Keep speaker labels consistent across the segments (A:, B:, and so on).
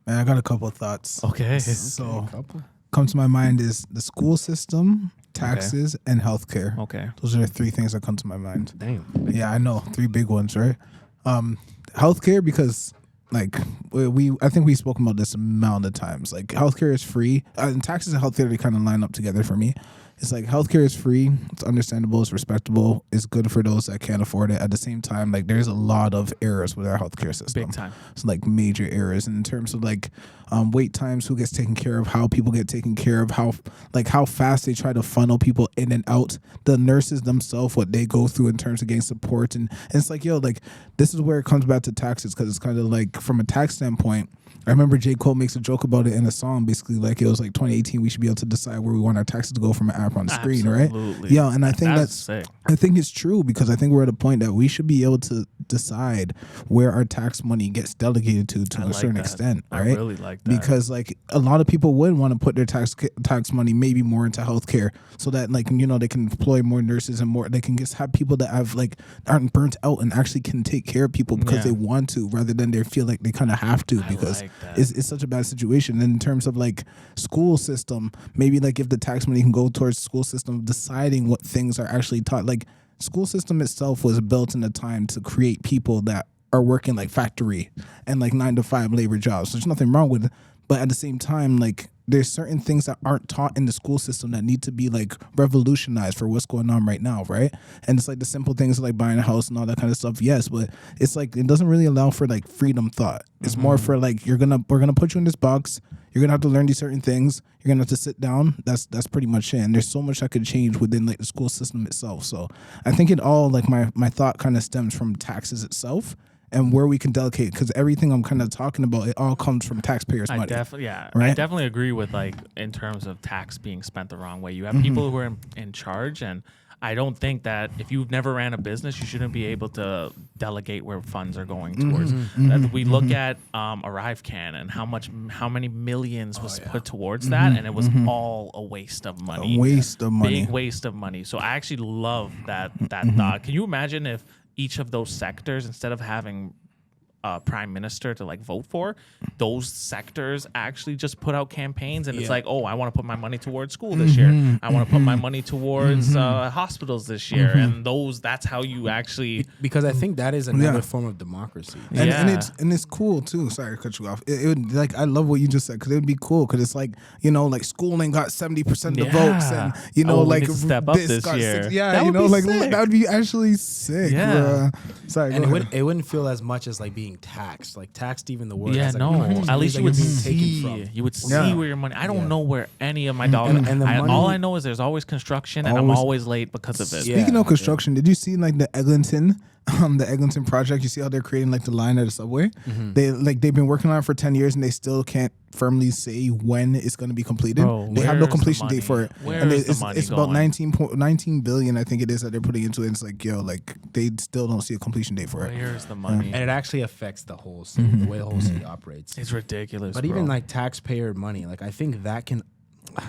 A: Man, I got a couple of thoughts.
B: Okay.
A: So, come to my mind is the school system, taxes, and healthcare.
B: Okay.
A: Those are the three things that come to my mind.
C: Damn.
A: Yeah, I know. Three big ones, right? Healthcare, because like I think we spoke about this a amount of times. Like healthcare is free, and taxes and healthcare they kind of line up together for me. It's like healthcare is free, it's understandable, it's respectable, it's good for those that can't afford it. At the same time, like there's a lot of errors with our healthcare system.
B: Big time.
A: It's like major errors in terms of like wait times, who gets taken care of, how people get taken care of, how fast they try to funnel people in and out. The nurses themselves, what they go through in terms of getting support, and it's like like this is where it comes back to taxes, because it's kind of like from a tax standpoint. I remember J. Cole makes a joke about it in a song, basically like it was like 2018. We should be able to decide where we want our taxes to go from an app on the screen, right? Yeah, and I think that's
B: sick.
A: I think it's true, because I think we're at a point that we should be able to decide where our tax money gets delegated to a certain extent, right?
B: I really like that.
A: Because like a lot of people would want to put their tax money maybe more into healthcare, so that like they can employ more nurses and more. They can just have people that have like aren't burnt out and actually can take care of people because they want to, rather than they feel like they kind of have to, because it's such a bad situation. And in terms of like school system, maybe like if the tax money can go towards school system deciding what things are actually taught. Like school system itself was built in a time to create people that are working like factory and like 9-to-5 labor jobs. So there's nothing wrong with it. But at the same time, like there's certain things that aren't taught in the school system that need to be like revolutionized for what's going on right now, right? And it's like the simple things like buying a house and all that kind of stuff. Yes, but it's like it doesn't really allow for like freedom thought. It's more for like we're gonna put you in this box. You're gonna have to learn these certain things. You're gonna have to sit down. That's pretty much it. And there's so much that could change within like the school system itself. So I think it all like my thought kind of stems from taxes itself and where we can delegate, because everything I'm kind of talking about, it all comes from taxpayers' money.
B: Right?
A: I
B: definitely agree with like in terms of tax being spent the wrong way. You have people who are in charge, and I don't think that if you've never ran a business, you shouldn't be able to delegate where funds are going towards. We look at ArriveCan and how many millions was put towards that, and it was all a waste of money.
A: A waste of money.
B: Big waste of money. So I actually love that thought. Can you imagine if each of those sectors, instead of having prime minister to like vote for, those sectors actually just put out campaigns, and it's like, oh, I want to put my money towards school this year. I want to put my money towards hospitals this year, and that's how you actually.
C: Because I think that is another form of democracy.
A: And it's cool too. Sorry to cut you off. It would like I love what you just said, because it would be cool, because it's like like schooling got 70% of the votes, and like
B: we need to step up this year.
A: That would be actually sick.
C: Yeah.
A: Sorry,
C: and it wouldn't feel as much as like being taxed, like taxed even the word.
B: Yeah,
C: like,
B: no. At least you would see.
C: From.
B: You would see where your money. I don't know where any of my dollars.
C: And the money,
B: all I know is there's always construction, and I'm always late because of it.
A: Speaking of construction, did you see like the Eglinton project? You see how they're creating like the line at the subway? They've been working on it for 10 years, and they still can't firmly say when it's going to be completed.
B: Bro,
A: they have no completion date for it.
B: And
A: it's about 19 billion, I think it is, that they're putting into it. It's like, they still don't see a completion date for it.
B: Where's the money?
C: And it actually affects the whole city, the way the whole city operates.
B: It's ridiculous.
C: But even like taxpayer money, like I think that can,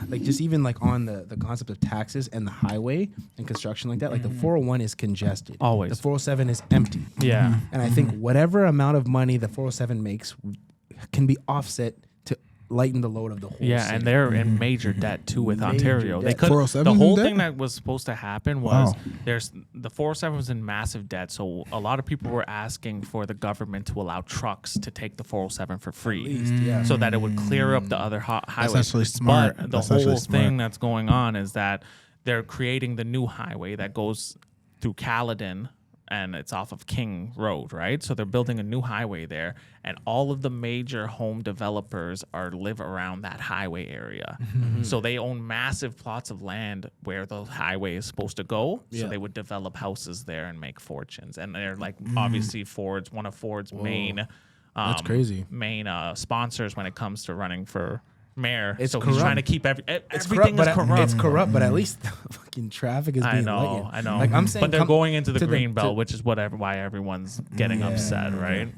C: like just even like on the concept of taxes and the highway and construction like that, like the 401 is congested.
B: Always.
C: The 407 is empty.
B: Yeah.
C: And I think whatever amount of money the 407 makes can be offset to lighten the load of the whole city.
B: And they're in major debt too with Ontario.
C: Debt.
B: They could.
A: 407
B: The whole
A: in
B: thing
A: debt?
B: that was supposed to happen was there's the 407 was in massive debt, so a lot of people were asking for the government to allow trucks to take the 407 for free, so that it would clear up the other highways.
A: That's actually smart.
B: But the whole thing that's going on is that they're creating the new highway that goes through Caledon, and it's off of King Road, right? So they're building a new highway there, and all of the major home developers live around that highway area. So they own massive plots of land where the highway is supposed to go. So they would develop houses there and make fortunes. And they're like obviously one of Ford's main
C: That's crazy.
B: Main sponsors when it comes to running for mayor.
C: It's
B: so
C: corrupt.
B: He's trying to keep everything is corrupt.
C: It's corrupt, but at least the fucking traffic is being lightened.
B: I know.
C: Like I'm saying,
B: but they're going into the green belt, which is why everyone's getting upset, right?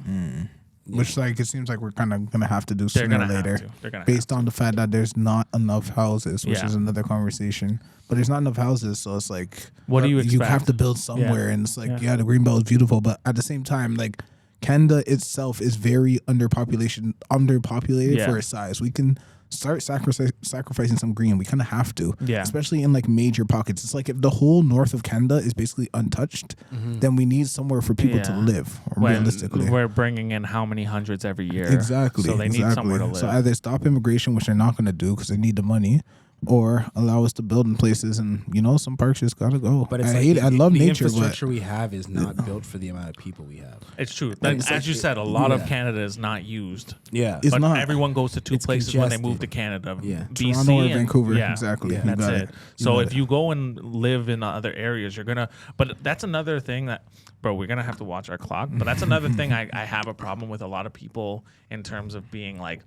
A: Which like it seems like we're kind of gonna have to do sooner or later, based on the fact that there's not enough houses, which is another conversation. But there's not enough houses, so it's like,
B: what do you expect?
A: You have to build somewhere, and it's like, the green belt is beautiful, but at the same time, like, Canada itself is very underpopulated
B: Yeah.
A: for its size. We can start sacrificing some green. We kind of have to,
B: Yeah.
A: especially in like major pockets. It's like if the whole north of Canada is basically untouched, then we need somewhere for people to
B: Yeah.
A: live.
B: When
A: Realistically,
B: we're bringing in how many hundreds every year?
A: exactly.
B: So they need somewhere to live.
A: So either stop immigration, which they're not going to do because they need the money, or allow us to build in places. And some parks just gotta go.
C: But it's
A: I love
C: the
A: nature,
C: infrastructure
A: but
C: we have is not built for the amount of people we have.
B: It's true.
C: Like,
B: Like,
C: it's
B: as
C: like
B: you
C: it-
B: said, a lot of
C: yeah.
B: Canada is not used.
C: Yeah,
A: It's
B: but
A: not.
B: everyone goes to two
C: It's
B: places when they
C: congested.
B: move to Canada.
C: Yeah.
B: BC
A: Toronto or
B: and-
A: Vancouver.
B: Yeah,
A: Exactly.
C: Yeah.
A: You
B: that's
A: got
B: it.
A: it.
B: So
A: got
B: if
A: it.
B: you go and live in other areas, you're gonna. But that's another thing that, bro, we're gonna have to watch our clock. But that's another thing I have a problem with a lot of people in terms of being like,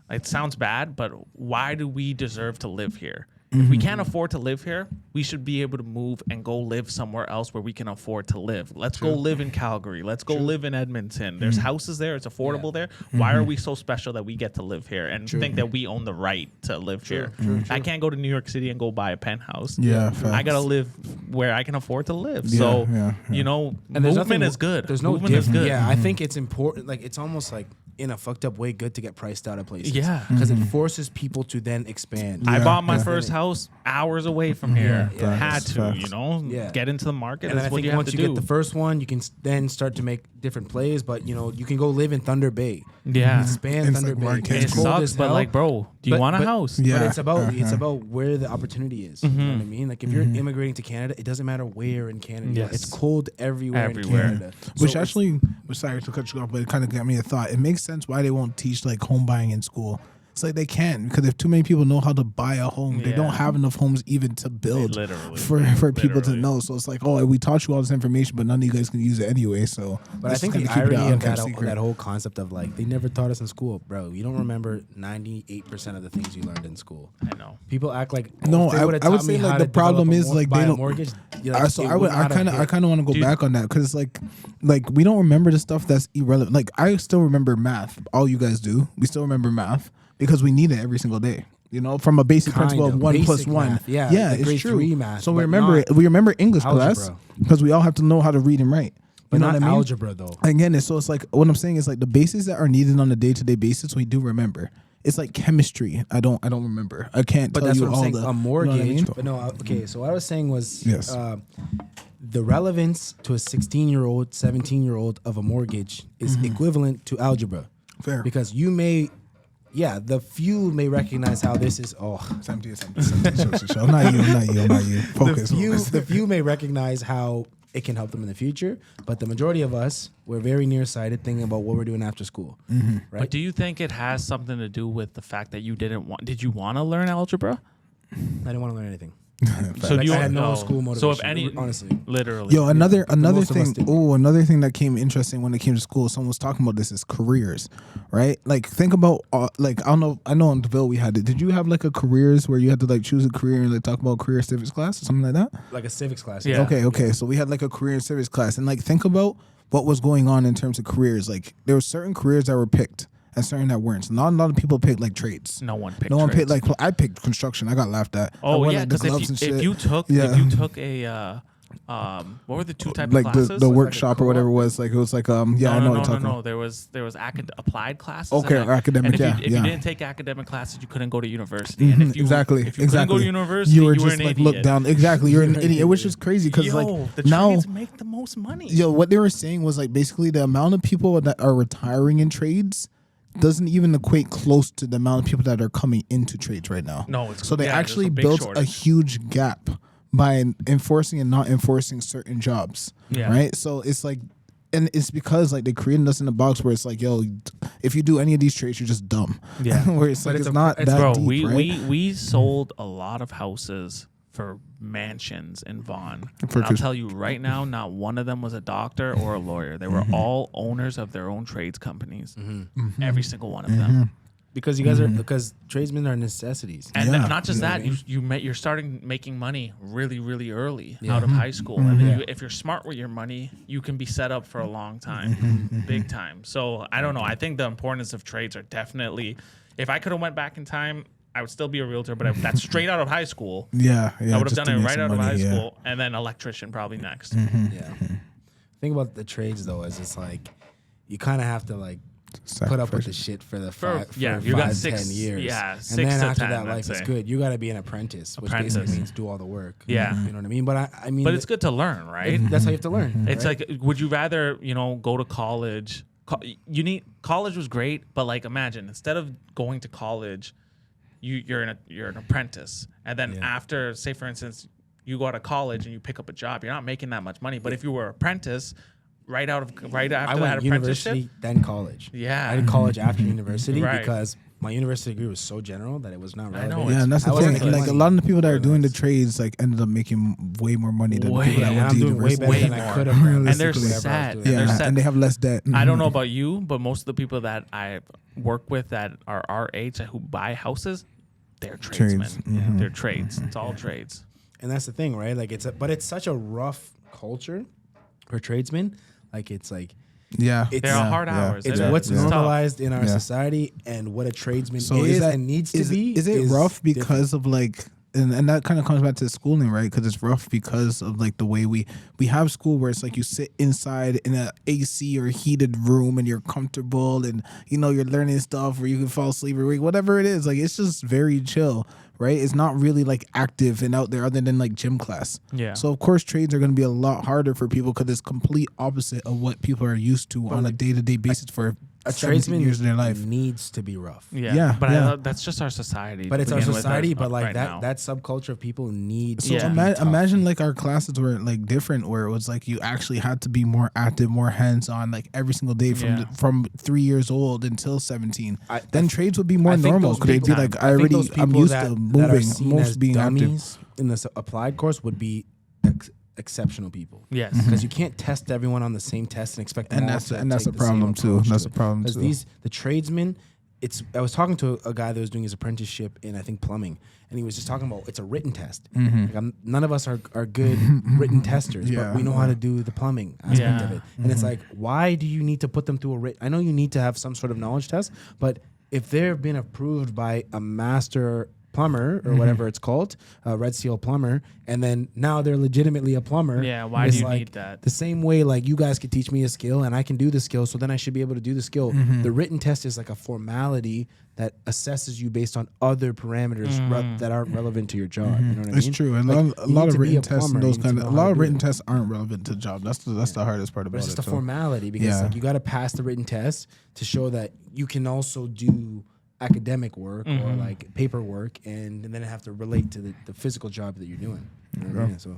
B: it sounds bad, but why do we deserve to live here? If we can't afford to live here, we should be able to move and go live somewhere else where we can afford to live. Let's go live in Calgary. Let's go live in Edmonton. There's houses there. It's affordable there. Why are we so special that we get to live here and think that we own the right to live here? I can't go to New York City and go buy a penthouse.
A: Yeah,
B: I
A: facts.
B: gotta live where I can afford to live.
A: Yeah,
B: So
A: yeah.
B: movement
C: nothing-
B: is good.
C: There's no
B: movement is
C: difference.
B: good.
C: Yeah, I think it's important. Like it's almost like in a fucked up way, good to get priced out of places.
B: Yeah.
C: because it forces people to then expand.
B: I
A: Yeah,
B: bought my
A: yeah.
B: first house hours away from here.
C: Yeah,
B: Had
A: facts,
B: to,
A: facts.
C: Yeah.
B: get into the market.
C: And then I
B: That's what
C: think
B: you have
C: once
B: to
C: you
B: do.
C: get the first one, you can then start to make different plays. But you can go live in Thunder Bay.
B: Yeah.
C: Expand
A: It's
C: Thunder
A: like
C: Bay.
A: Marquette.
B: It
A: cold
B: sucks, but like, bro, do you want a house?
A: Yeah.
C: But it's about
A: Uh-huh.
C: where the opportunity is. You know what I mean? Like if you're immigrating to Canada, it doesn't matter where in Canada.
B: Yes.
C: It's cold everywhere,
B: Everywhere.
C: in Canada.
A: Which
C: So it's-
A: actually, sorry to cut you off, but it kind of got me a thought. It makes sense why they won't teach like home buying in school. It's like they can't, because if too many people know how to buy a home, they don't
B: Yeah.
A: have enough homes even to build
B: Literally.
A: for people to
B: Literally.
A: know. So it's like, oh, we taught you all this information, but none of you guys can use it anyway. So,
C: But I
A: let's
C: think
A: just
C: the
A: kinda keep it
C: irony of
A: unkept secret.
C: that whole concept of like they never taught us in school, bro. You don't remember 98% of the things you learned in school.
B: I know.
C: People act like
A: No,
C: if they would've
A: I would
C: taught me
A: say
C: how
A: like
C: to
A: the problem
C: develop a
A: is like
C: buy
A: they
C: a
A: don't.
C: mortgage.
A: So I kind of want to go
B: Dude.
A: back on that because like we don't remember the stuff that's irrelevant. Like I still remember math. All you guys do, we still remember math because we need it every single day. From a basic
C: Kind
A: principle of
C: of.
A: 1 plus
C: Basic
A: 1.
C: math. Yeah,
A: yeah,
C: like
A: it's
C: grade
A: true.
C: 3 math,
A: So we
C: but
A: remember
C: not
A: we remember English class
C: algebra.
A: because we all have to know how to read and write.
C: but
A: You know
C: not
A: what I mean?
C: algebra though.
A: Again, it's like what I'm saying is like the basics that are needed on a day-to-day basis we do remember. It's like chemistry. I don't remember. I can't
C: But
A: tell
C: that's
A: you
C: what I'm
A: all
C: saying.
A: the
C: A
A: you know
C: mortgage.
A: what I mean?
C: But no, okay. So what I was saying was,
A: Yes.
C: The relevance to a 16-year-old, 17-year-old of a mortgage is equivalent to algebra.
A: Fair.
C: Because you may, the few may recognize how this is. Oh,
A: It's empty. Show. Not you. Focus.
C: the few may recognize how it can help them in the future, but the majority of us, we're very nearsighted, thinking about what we're doing after school, right?
B: But do you think it has something to do with the fact that you did you want to learn algebra?
C: I didn't want to learn anything.
B: So
C: Like,
B: you
C: I had no
B: oh,
C: school
B: So if
C: motivation,
B: any,
C: honestly.
B: literally,
A: Yo, another
C: most of us
A: thing.
C: did.
A: Oh, another thing that came interesting when it came to school. Someone was talking about this is careers, right? Like think about like I know in Deville we had it. Did you have like a careers where you had to like choose a career and like talk about career civics class or something like that?
C: Like a civics class.
B: Yeah.
A: Okay. So we had like a career and civics class, and like think about what was going on in terms of careers. Like there were certain careers that were picked and certain that weren't. So not a lot of people picked like trades.
B: no one picked.
A: No one picked
B: trades.
A: like I picked construction. I got laughed at. I
B: Oh
A: wore,
B: yeah,
A: like, the
B: because
A: gloves and shit.
B: if you took a what were the two type
A: like
B: of classes?
A: the
B: Like
A: workshop or whatever it was, like it was like I know what you're talking about.
B: No. There was applied classes.
A: Okay,
B: and
A: or academic,
B: And if,
A: yeah,
B: you, if
A: yeah.
B: you didn't take academic classes, you couldn't go to university. And if you,
A: Exactly.
B: If you couldn't go to university,
A: you were
B: an
A: just like
B: idiot.
A: looked down. Exactly, you're an idiot, which is crazy because
B: Yo,
A: like
B: the
A: now,
B: trades make the most money.
A: what they were saying was like basically the amount of people that are retiring in trades doesn't even equate close to the amount of people that are coming into trades right now.
B: No, it's
A: so they
B: yeah, there's
A: actually
B: a big
A: built a
B: shortage.
A: huge gap by enforcing and not enforcing certain jobs.
B: Yeah.
A: Right. So it's like. And it's because like they created us in a box where it's like, yo, if you do any of these trades, you're just dumb.
B: Yeah.
A: where it's like
C: it's
A: it's
C: a-
A: not
C: it's-
A: that
B: Bro,
A: deep, right?
B: we sold a lot of houses for mansions in Vaughan.
A: For
B: And I'll
A: cons-
B: tell you right now, not one of them was a doctor or a lawyer. They were all owners of their own trades companies. Every single one of them.
C: Because you guys are because tradesmen are necessities.
B: And
A: Yeah.
B: not just
C: You know
B: that,
C: what I mean?
B: you're starting making money really, really early out of high school. And then if you're smart with your money, you can be set up for a long time, big time. So I don't know. I think the importance of trades are definitely. If I could have went back in time, I would still be a realtor. But if that's straight out of high school,
A: Yeah.
B: I would have
A: just
B: done
A: to
B: it
A: make
B: right
A: some
B: out of
A: money,
B: high
A: yeah.
B: school, and then electrician probably next.
C: Yeah. Thing about the trades though is it's like you kind of have to like put up with the shit for the
B: For-
C: five,
B: yeah,
C: for
B: you got
C: 5,
B: 6
C: 10 years.
B: yeah,
C: and
B: 6
C: then
B: to
C: after
B: 10,
C: that,
B: I'd
C: life is
B: say.
C: good. You got to be an apprentice, which
B: Apprentice.
C: basically means do all the work.
B: Yeah.
C: You know what I mean? But I mean,
B: But it's good to learn, right?
C: that's how you have to learn.
B: It's
C: right?
B: like, would you rather, go to college? College was great, but like imagine instead of going to college, you're an apprentice, and then
C: Yeah.
B: after, say for instance, you go out of college and you pick up a job, you're not making that much money. But if you were apprentice, right
C: I
B: after that
C: went
B: apprenticeship,
C: university, then college.
B: Yeah.
C: I did college after university
B: Right.
C: because my university degree was so general that it was not
B: I know,
C: relevant.
A: Yeah, and that's the
C: I wasn't
A: thing.
C: making
A: Like a
C: money.
A: lot of the people that are doing the
C: Regardless.
A: trades like ended up making way more money than the
B: Way
A: people that
C: and
A: went
C: I'm
A: to
C: doing way
A: university.
C: better
B: Way
C: than I
B: more.
C: could have.
A: And
B: and they're
C: realistically, whatever I was
B: sad.
C: doing.
B: And they're
A: Yeah,
B: sad.
A: and they have less debt.
B: I don't know about you, but most of the people that I work with that are our age who buy houses, they're tradesmen.
A: Mhm.
B: They're trades. It's all trades.
C: And that's the thing, right? Like but it's such a rough culture for tradesmen. Like it's like
A: Yeah,
C: It's-
B: They're hard hours.
C: it's
B: It-
C: what's
B: it's tough.
C: normalized in our
A: Yeah.
C: society and what a tradesman
A: So
C: is
A: that,
C: and needs to be.
A: Is it rough
C: different.
A: because of like, and that kind of comes back to schooling, right? Because it's rough because of like the way we have school where it's like you sit inside in a AC or heated room and you're comfortable and you're learning stuff where you can fall asleep or whatever it is. Like it's just very chill, right? It's not really like active and out there other than like gym class.
B: Yeah.
A: So of course trades are going to be a lot harder for people because it's complete opposite of what people are used to on a day-to-day basis for
C: A
A: 17
C: tradesman
A: years of their life.
C: needs to be rough.
B: Yeah. But
A: yeah.
B: that's just our society.
C: But
B: to
C: it's our
B: begin with,
C: society. But like
B: right now.
C: that subculture of people needs.
A: So
C: to be tough.
A: imagine like our classes were like different, where it was like you actually had to be more active, more hands on, like every single day from
B: Yeah.
A: from 3 years old until 17.
C: I-
A: Then trades would be more
C: I think
A: normal.
C: those
A: Could they be
C: people-
A: like
C: I think those
A: I'm
C: people
A: used
C: that-
A: to
C: that are
A: moving,
C: seen
A: most
C: as
A: being active.
C: dummies in this applied course would be exceptional people.
B: Yes.
C: Because you can't test everyone on the same test and expect them
A: And
C: all
A: that's
C: to
A: and that's
C: take
A: a
C: the same
A: problem too.
C: approach
A: That's
C: to
A: a
C: it.
A: problem
C: Because
A: too.
C: the tradesmen, I was talking to a guy that was doing his apprenticeship in I think plumbing, and he was just talking about it's a written test. Like none of us are good written testers,
A: Yeah.
C: but we know how to do the plumbing aspect of
B: Yeah.
C: it. And it's like, why do you need to put them through a written? I know you need to have some sort of knowledge test, but if they've been approved by a master plumber or whatever it's called, Red Seal plumber, and then now they're legitimately a plumber.
B: Yeah, why
C: it's
B: do you
C: like
B: need that?
C: The same way, like you guys could teach me a skill and I can do the skill, so then I should be able to do the skill. The written test is like a formality that assesses you based on other parameters that aren't relevant to your job. You know what I
A: It's
C: mean?
A: true. And
C: Like,
A: a
C: you
A: lot
C: need
A: of
C: to be
A: written
C: a
A: tests and
C: plumber,
A: those
C: you need
A: kind
C: to
A: of a
C: know how
A: lot
C: to
A: of
C: do
A: written
C: it.
A: tests aren't relevant to job. That's the hardest part about
C: But it's
A: it.
C: just a
A: too.
C: formality because
A: Yeah.
C: like you got to pass the written test to show that you can also do academic work or like paperwork, and then have to relate to the physical job that you're doing. You know what I mean? So